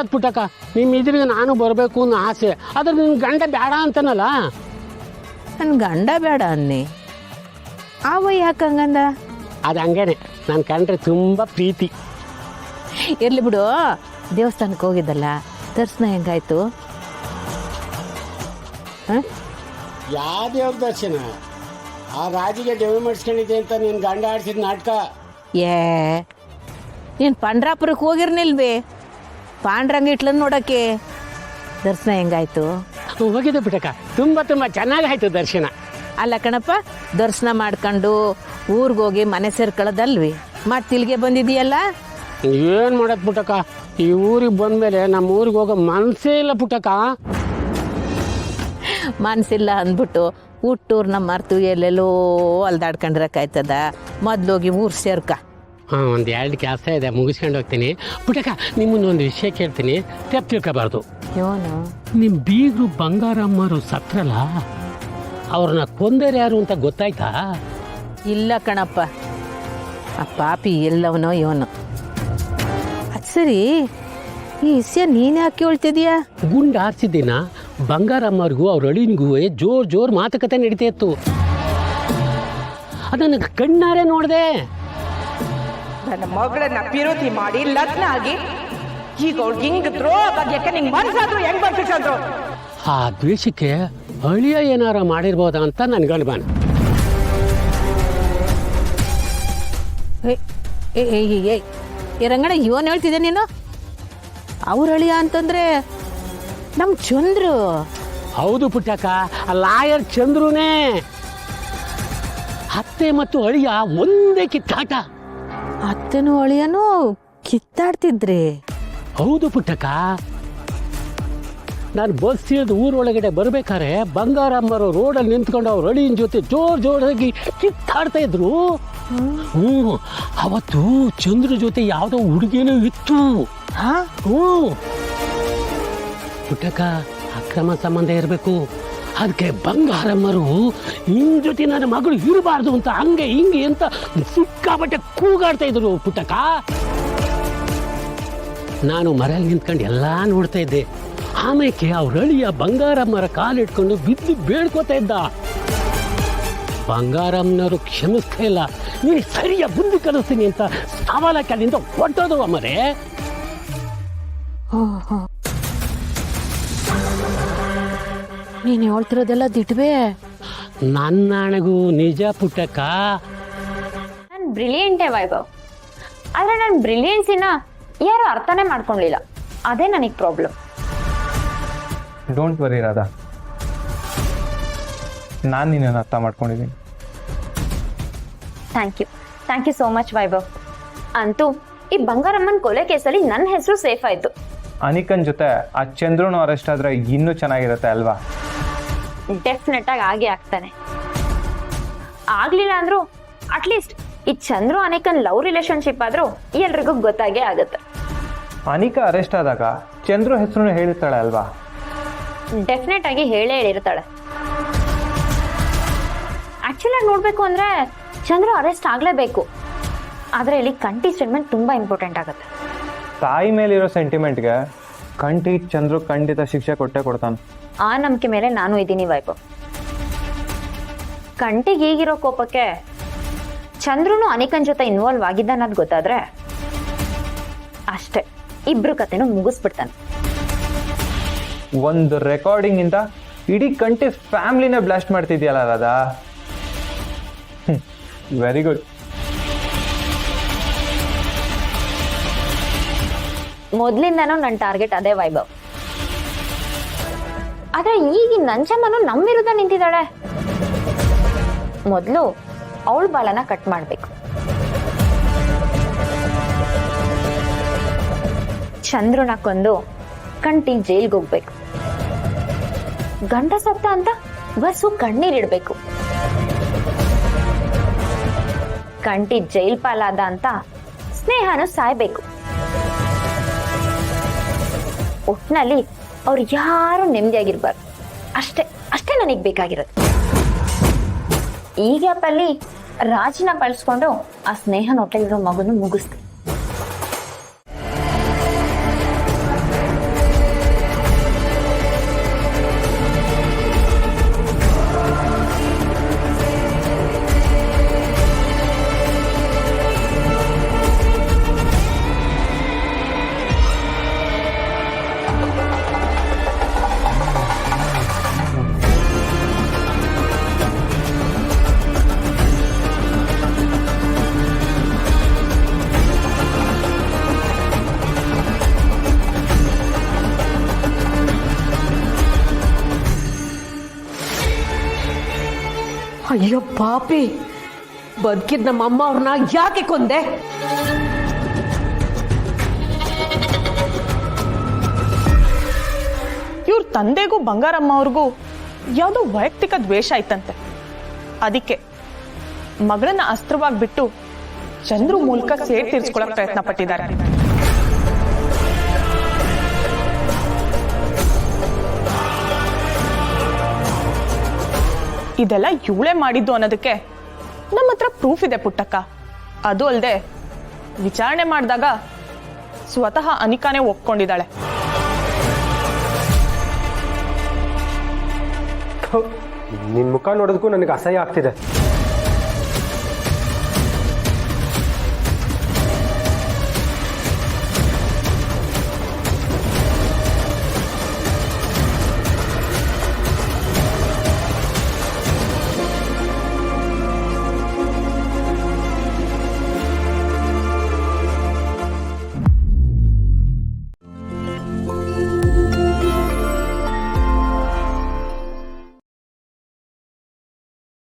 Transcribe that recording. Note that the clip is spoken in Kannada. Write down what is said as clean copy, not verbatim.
ಒಳ್ಳೇದು ಪುಟ್ಟಕ್ಕ. ನಿಮ್ಮ ಇದ್ರಿಗೆ ನಾನು ಬರಬೇಕು ಅನ್ನೋ ಆಸೆ. ಆದ್ರೆ ನಿನ್ನ ಗಂಡ ಬೇಡ ಅಂತನಲ್ಲ. ನನ್ನ ಗಂಡ ಬೇಡ ಅನ್ನಿ ಅವ ಯಾಕಂಗಂದ? ಅದು ಹಂಗೇನೆ, ನನ್ನ ಕಂಡ್ರೆ ತುಂಬ ಪ್ರೀತಿ. ಇರ್ಲಿ ಬಿಡು, ದೇವಸ್ಥಾನಕ್ಕೆ ಹೋಗಿದ್ದಲ್ಲ, ದರ್ಶನ ಹೆಂಗಾಯ್ತು? ಯಾವ ದೇವ್ರ ದರ್ಶನ? ಆ ರಾಜಿಗೆ ಡೆವಿ ಮಾಡಿಸ್ಕೊಂಡಿದ್ದೆ ಅಂತ ನಿನ್ನ ಗಂಡ ಆಡ್ಸಿದ ನಾಟಕ. ಏ ನೀನು ಪಂಡ್ರಾಪುರಕ್ಕೆ ಹೋಗಿರ್ನಿಲ್ವೇ ಪಾಂಡ್ರಂಗ ಇಟ್ಲನ್ನು ನೋಡೋಕ್ಕೆ? ದರ್ಶನ ಹೆಂಗಾಯ್ತು? ಹೋಗಿದ್ದೆ ಪುಟ್ಟಕ್ಕ, ತುಂಬ ಚೆನ್ನಾಗಾಯ್ತು ದರ್ಶನ. ಅಲ್ಲ ಕಣಪ್ಪ, ದರ್ಶನ ಮಾಡ್ಕೊಂಡು ಊರಿಗೋಗಿ ಮನೆ ಸೇರ್ಕೊಳ್ಳೋದಲ್ವಿ, ಮತ್ತೆ ಇಲ್ಲಿಗೆ ಬಂದಿದೀಯಲ್ಲ? ಏನು ಮಾಡೋದು ಪುಟ್ಟಕ್ಕ, ಈ ಊರಿಗೆ ಬಂದಮೇಲೆ ನಮ್ಮ ಊರಿಗೆ ಹೋಗೋ ಮನಸ್ಸೇ ಇಲ್ಲ ಪುಟ್ಟಕ್ಕ. ಮನಸ್ಸಿಲ್ಲ ಅಂದ್ಬಿಟ್ಟು ಹುಟ್ಟೂರ್ನ ಮರ್ತು ಎಲ್ಲೆಲ್ಲೋ ಅಲ್ದಾಡ್ಕೊಂಡಿರಕ್ಕಾಯ್ತದ? ಮೊದ್ಲೋಗಿ ಊರು ಸೇರ್ಕ. ಹಾಂ, ಒಂದು 2 ಕೆಲಸ ಇದೆ, ಮುಗಿಸ್ಕೊಂಡು ಹೋಗ್ತೀನಿ. ಪುಟ್ಟಕ್ಕ, ನಿಮ್ಮನ್ನೊಂದು ವಿಷಯ ಕೇಳ್ತೀನಿ, ತೆಪ್ಪು ತಿಳ್ಕೊಬಾರ್ದು. ಏನು? ನಿಮ್ಮ ಬೀಗರು ಬಂಗಾರಮ್ಮರು ಸತ್ರಲ್ಲ, ಅವ್ರನ್ನ ಕೊಂದರೆ ಯಾರು ಅಂತ ಗೊತ್ತಾಯ್ತಾ? ಇಲ್ಲ ಕಣಪ್ಪ, ಆ ಪಾಪಿ ಎಲ್ಲವನೋ ಇವನು. ಅದು ಸರಿ, ಈ ವಿಷಯ ನೀನು ಯಾಕೆ ಹೇಳ್ತಿದೀಯಾ? ಗುಂಡು ಹಾರಿಸಿದ್ದಿನ ಬಂಗಾರಮ್ಮವ್ರಿಗೂ ಅವ್ರ ಅಳಿನಿಗೂ ಜೋರ್ ಮಾತುಕತೆ ನಡೀತಾ ಇತ್ತು. ಅದನ್ನು ಕಣ್ಣಾರೆ ನೋಡಿದೆ. ನನ್ನ ಮಗಳನ್ನ ಪಿರೋತಿ ಮಾಡಿ ಲಗ್ನ ಆಗಿ ಈಗ ಅವ್ಳಿಗೆ ಹಿಂಗ್ ದ್ರೋಹ ಬಗ್ಗೆಕ್ಕೆ ನಿಂಗೆ ಮನ್ಸಾದ್ರು ಹೆಂಗ್ ಬರ್ತಿದ್ರು? ಆ ದ್ವೇಷಕ್ಕೆ ಅಳಿಯ ಏನಾರ ಮಾಡಿರ್ಬೋದ ಅಂತ ನನ್ಗೆ ಅನುಮಾನ. ಈ ರಂಗಣ್ಣ ಇವನ್ ಹೇಳ್ತಿದ್ದೆ ನೀನು? ಅವ್ರ ಅಳಿಯ ಅಂತಂದ್ರೆ ನಮ್ಮ ಚಂದ್ರು. ಹೌದು ಪುಟ್ಟಕ್ಕ, ಲಾಯರ್ ಚಂದ್ರುನೇ. ಅತ್ತೆ ಮತ್ತು ಅಳಿಯ ಒಂದೇ ಕಿತ್ತಾಟ. ಅತ್ತೆನೂ ಅಳಿಯನೂ ಕಿತ್ತಾಡ್ತಿದ್ರಿ? ಹೌದು ಪುಟ್ಟಕ್ಕ, ನಾನು ಬಸ್ ಇಳಿದು ಊರೊಳಗಡೆ ಬರ್ಬೇಕಾರೆ ಬಂಗಾರಮ್ಮರು ರೋಡಲ್ಲಿ ನಿಂತ್ಕೊಂಡು ಅವ್ರ ಅಳಿಯನ ಜೊತೆ ಜೋರಾಗಿ ಕಿತ್ತಾಡ್ತಾ ಇದ್ರು. ಅವತ್ತು ಚಂದ್ರ ಜೊತೆ ಯಾವುದೋ ಹುಡುಗಿನೂ ಇತ್ತು. ಪುಟ್ಟಕ್ಕ, ಅಕ್ರಮ ಸಂಬಂಧ ಇರಬೇಕು. ಅದಕ್ಕೆ ಬಂಗಾರಮ್ಮರು ನಿನ್ ಜೊತೆ ನನ್ನ ಮಗಳು ಇರಬಾರ್ದು ಅಂತ ಹಂಗೆ ಹಿಂಗೆ ಅಂತ ಸಿಕ್ಕಾಪಟ್ಟೆ ಕೂಗಾಡ್ತಾ ಇದ್ರು ಪುಟ್ಟಕ್ಕ. ನಾನು ಮರಲ್ಲಿ ನಿಂತ್ಕೊಂಡು ಎಲ್ಲ ನೋಡ್ತಾ ಇದ್ದೆ. ಆಮೇಲೆ ಅವ್ರ ಅಳಿಯ ಬಂಗಾರಮ್ಮರ ಕಾಲಿಟ್ಕೊಂಡು ಬಿದ್ದು ಬೇಡ್ಕೋತಾ ಇದ್ದ. ಬಂಗಾರಮ್ಮನವರು ಕ್ಷಮಿಸ್ತಾ ಇಲ್ಲ, ನೀನು ಸರಿಯ ಬುದ್ಧಿ ಕಲಿಸ್ತೀನಿ ಅಂತ ಸವಾಲಕ್ಕೆ ಅಲ್ಲಿಂದ ಹೊಟ್ಟೋದು ಅಮ್ಮರೇ. ನೀನು ಹೇಳ್ತಿರೋದೆಲ್ಲ ದಿಟ್ವೇ? ನನ್ನಣಗೂ ನಿಜ ಪುಟ್ಟಕ್ಕ. ನಾನು ಬ್ರಿಲಿಯಂಟೇ ವೈಭವ್, ಆದರೆ ನನ್ನ ಬ್ರಿಲಿಯನ್ಸಿನ ಯಾರು ಅರ್ಥನೇ ಮಾಡ್ಕೊಳ್ಳಿಲ್ಲ. ಅದೇ ನನಗೆ ಪ್ರಾಬ್ಲಮ್. ಡೋಂಟ್ ವರಿ ರಾಧಾ, ನಾನು ನಿನ್ನನ್ನು ಅರ್ಥ ಮಾಡ್ಕೊಂಡಿದ್ದೀನಿ. Thank you so much Vaibhav. ಅಂತೂ ಈ ಬಂಗಾರಮ್ಮನ ಕೊಲೆ ಕೇಸಲ್ಲಿ ನನ್ನ ಹೆಸರು ಸೇಫ್ ಆಯಿತು. ಅನಿಕನ್ ಜೊತೆ ಆ ಚಂದ್ರನು ಅರೆಸ್ಟ್ ಆದರೆ ಇನ್ನೂ ಚೆನ್ನಾಗಿರುತ್ತೆ ಅಲ್ವಾ? ಡೆಫಿನೆಟ್ ಆಗಿ ಆಗೇ ಆಗ್ತಾನೆ. ಆಗ್ಲಿಲ್ಲ ಅಂದ್ರು ಅಟ್ಲೀಸ್ಟ್ ಈ ಚಂದ್ರು ಅನಿಕನ್ ಲವ್ ರಿಲೇಶನ್ಶಿಪ್ ಆದ್ರೂ ಎಲ್ರಿಗೂ ಗೊತ್ತಾಗೇ ಆಗುತ್ತೆ. ಅನಿಕಾ ಅರೆಸ್ಟ್ ಆದಾಗ ಚಂದ್ರು ಹೆಸರು ಹೇಳಿರ್ತಾಳೆ ಅಲ್ವಾ? ಡೆಫಿನೆಟ್ ಆಗಿ ಹೇಳಿರ್ತಾಳೆ. ಆಕ್ಚುಲಿ ನೋಡ್ಬೇಕು ಅಂದ್ರೆ ಚಂದ್ರು ಅರೆಸ್ಟ್ ಆಗ್ಲೇಬೇಕು. ಆದ್ರೆ ಇಲ್ಲಿ ಕಂಟಿ ಸ್ಟೇಟ್ಮೆಂಟ್ ತುಂಬಾ ಇಂಪಾರ್ಟೆಂಟ್ ಆಗುತ್ತೆ. ತಾಯಿ ಮೇಲಿರೋ ಸೆಂಟಿಮೆಂಟ್ಗೆ ಕಂಟಿ ಚಂದ್ರು ಖಂಡಿತ ಶಿಕ್ಷೆ ಕೊಟ್ಟೆ ಕೊಡ್ತಾನೆ. ಆ ನಂಬಿಕೆ ಮೇಲೆ ನಾನು ಇದ್ದೀನಿ ವೈಭವ್. ಕಂಟಿಗೆ ಈಗಿರೋ ಕೋಪಕ್ಕೆ ಚಂದ್ರುನು ಅನಿಕನ್ ಜೊತೆ ಇನ್ವಾಲ್ವ್ ಆಗಿದ್ದ ಅನ್ನೋದು ಗೊತ್ತಾದ್ರೆ ಅಷ್ಟೇ, ಇಬ್ರು ಕತೆನೂ ಮುಗಿಸ್ಬಿಡ್ತಾನೆ. ಒಂದು ರೆಕಾರ್ಡಿಂಗ್ ಇಂದ ಇಡೀ ಕಂಟಿ ಫ್ಯಾಮಿಲಿನ ಬ್ಲಾಸ್ಟ್ ಮಾಡ್ತಿದ್ಯಲ್ಲ ರಾಧಾ. Very good. ಮೊದ್ಲಿಂದನೂ ನನ್ನ ಟಾರ್ಗೆಟ್ ಅದೇ ವೈಭವ್. ಆದ್ರೆ ಈಗ ನಂಜಮ್ಮನು ನಮ್ಮ ವಿರುದ್ಧ ನಿಂತಿದ್ದಾಳೆ. ಮೊದಲು ಅವಳ ಬಾಲನ ಕಟ್ ಮಾಡ್ಬೇಕು. ಚಂದ್ರನ ಕೊಂದು ಕಂಟಿ ಜೈಲ್ಗೆ ಹೋಗ್ಬೇಕು. ಗಂಡ ಸತ್ತ ಅಂತ ಬಸ್ಸು ಕಣ್ಣೀರಿಡ್ಬೇಕು. ಕಂಟಿ ಜೈಲ್ ಪಾಲಾದ ಅಂತ ಸ್ನೇಹನು ಸಾಯ್ಬೇಕು. ಒಟ್ನಲ್ಲಿ ಅವ್ರು ಯಾರು ನೆಮ್ಮದಿಯಾಗಿರ್ಬಾರ್ದು. ಅಷ್ಟೇ ನನಗೆ ಬೇಕಾಗಿರೋದು. ಈ ಗ್ಯಾಪಲ್ಲಿ ರಾಜಿನ ಬಳಸ್ಕೊಂಡು ಆ ಸ್ನೇಹನ ಹೊಟ್ಟೆಲಿರೋ ಮಗುನ ಮುಗಿಸ್ತೀನಿ. ಅಯ್ಯೋ ಪಾಪಿ, ಬದುಕಿದ್ ನಮ್ಮ ಅಮ್ಮ ಅವ್ರನ್ನ ಯಾಕೆ ಕೊಂದೆ? ಇವ್ರ ತಂದೆಗೂ ಬಂಗಾರಮ್ಮ ಅವ್ರಿಗೂ ಯಾವುದೋ ವೈಯಕ್ತಿಕ ದ್ವೇಷ ಆಯ್ತಂತೆ. ಅದಕ್ಕೆ ಮಗಳನ್ನ ಅಸ್ತ್ರವಾಗಿ ಬಿಟ್ಟು ಚಂದ್ರು ಮೂಲಕ ಸೇಡ್ ತೀರ್ಸ್ಕೊಳಕ್ ಪ್ರಯತ್ನ ಪಟ್ಟಿದ್ದಾರೆ. ಇದೆಲ್ಲ ಇವಳೇ ಮಾಡಿದ್ದು ಅನ್ನೋದಕ್ಕೆ ನಮ್ಮ ಹತ್ರ ಪ್ರೂಫ್ ಇದೆ ಪುಟ್ಟಕ್ಕ. ಅದು ಅಲ್ಲದೆ ವಿಚಾರಣೆ ಮಾಡಿದಾಗ ಸ್ವತಃ ಅನಿಕಾನೇ ಒಪ್ಕೊಂಡಿದ್ದಾಳೆ. ನಿನ್ನ ಮುಖ ನೋಡೋದಕ್ಕೂ ನನಗೆ ಅಸಹ್ಯ ಆಗ್ತಿದೆ.